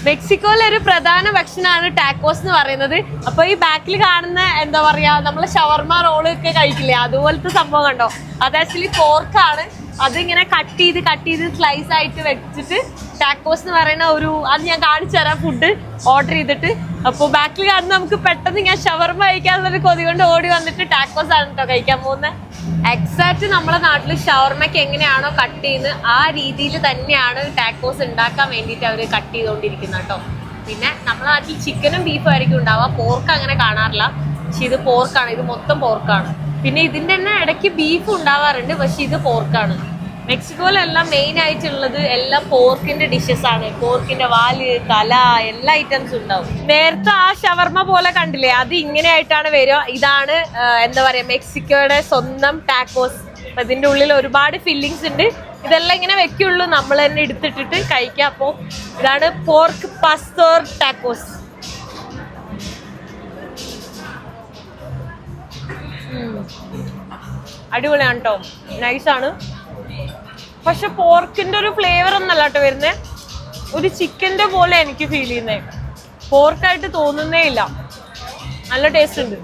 മെക്സിക്കോയിലെ ഒരു പ്രധാന ഭക്ഷണമാണ് ടാക്കോസ് എന്ന് പറയുന്നത്. അപ്പൊ ഈ ബാക്കിൽ കാണുന്ന എന്താ പറയാ, നമ്മള് ഷവർമ റോള് ഒക്കെ കഴിക്കില്ലേ, അതുപോലത്തെ സംഭവം കണ്ടോ? അത് ആക്ച്വലി പോർക്കാണ്. അതിങ്ങനെ കട്ട് ചെയ്ത് സ്ലൈസ് ആയിട്ട് വെച്ചിട്ട് ടാക്കോസ് എന്ന് പറയുന്ന ഒരു, അത് ഞാൻ കാണിച്ചു തരാം, ഫുഡ് ഓർഡർ ചെയ്തിട്ട്. അപ്പോൾ ബാക്കിൽ കാണുന്ന നമുക്ക് പെട്ടെന്ന് ഞാൻ ഷവർമ കഴിക്കാന്നുള്ളൊരു കൊതി കൊണ്ട് ഓടി വന്നിട്ട് ടാക്കോസ് ആണ് കേട്ടോ കഴിക്കാൻ പോകുന്നത്. എക്സാക്ട് നമ്മളെ നാട്ടിൽ ഷവർമയ്ക്ക് എങ്ങനെയാണോ കട്ട് ചെയ്യുന്നത് ആ രീതിയിൽ തന്നെയാണ് ടാക്കോസ് ഉണ്ടാക്കാൻ വേണ്ടിയിട്ട് അവർ കട്ട് ചെയ്തുകൊണ്ടിരിക്കുന്നത് കേട്ടോ. പിന്നെ നമ്മുടെ നാട്ടിൽ ചിക്കനും ബീഫും ആയിരിക്കും ഉണ്ടാവുക, പോർക്ക് അങ്ങനെ കാണാറില്ല. പക്ഷെ ഇത് പോർക്കാണ്, ഇത് മൊത്തം പോർക്കാണ്. പിന്നെ ഇതിൻ്റെ തന്നെ ഇടയ്ക്ക് ബീഫ് ഉണ്ടാവാറുണ്ട്, പക്ഷെ ഇത് പോർക്കാണ്. മെക്സിക്കോയിലെല്ലാം മെയിൻ ആയിട്ടുള്ളത് എല്ലാം പോർക്കിന്റെ ഡിഷസ് ആണ്. പോർക്കിന്റെ വാല്, തല, എല്ലാ ഐറ്റംസും ഉണ്ടാവും. നേരത്തെ ആ ഷവർമ പോലെ കണ്ടില്ലേ, അത് ഇങ്ങനെ ആയിട്ടാണ് വരിക. ഇതാണ് എന്താ പറയാ മെക്സിക്കോയുടെ സ്വന്തം ടാക്കോസ്. അപ്പൊ ഇതിന്റെ ഉള്ളിൽ ഒരുപാട് ഫില്ലിങ്സ് ഉണ്ട്. ഇതെല്ലാം ഇങ്ങനെ വെക്കുള്ളൂ, നമ്മൾ തന്നെ എടുത്തിട്ടിട്ട് കഴിക്കാം. അപ്പോൾ ഇതാണ് പോർക്ക് പാസ്തോർ ടാക്കോസ്. അടിപൊളിയാണ് കേട്ടോ, നൈസാണ്. പക്ഷെ പോർക്കിന്റെ ഒരു ഫ്ലേവർ ഒന്നല്ല കേട്ടോ വരുന്നേ, ഒരു ചിക്കന്റെ പോലെ എനിക്ക് ഫീൽ ചെയ്യുന്നേ. പോർക്കായിട്ട് തോന്നുന്നേ ഇല്ല, നല്ല ടേസ്റ്റ് ഉണ്ട്.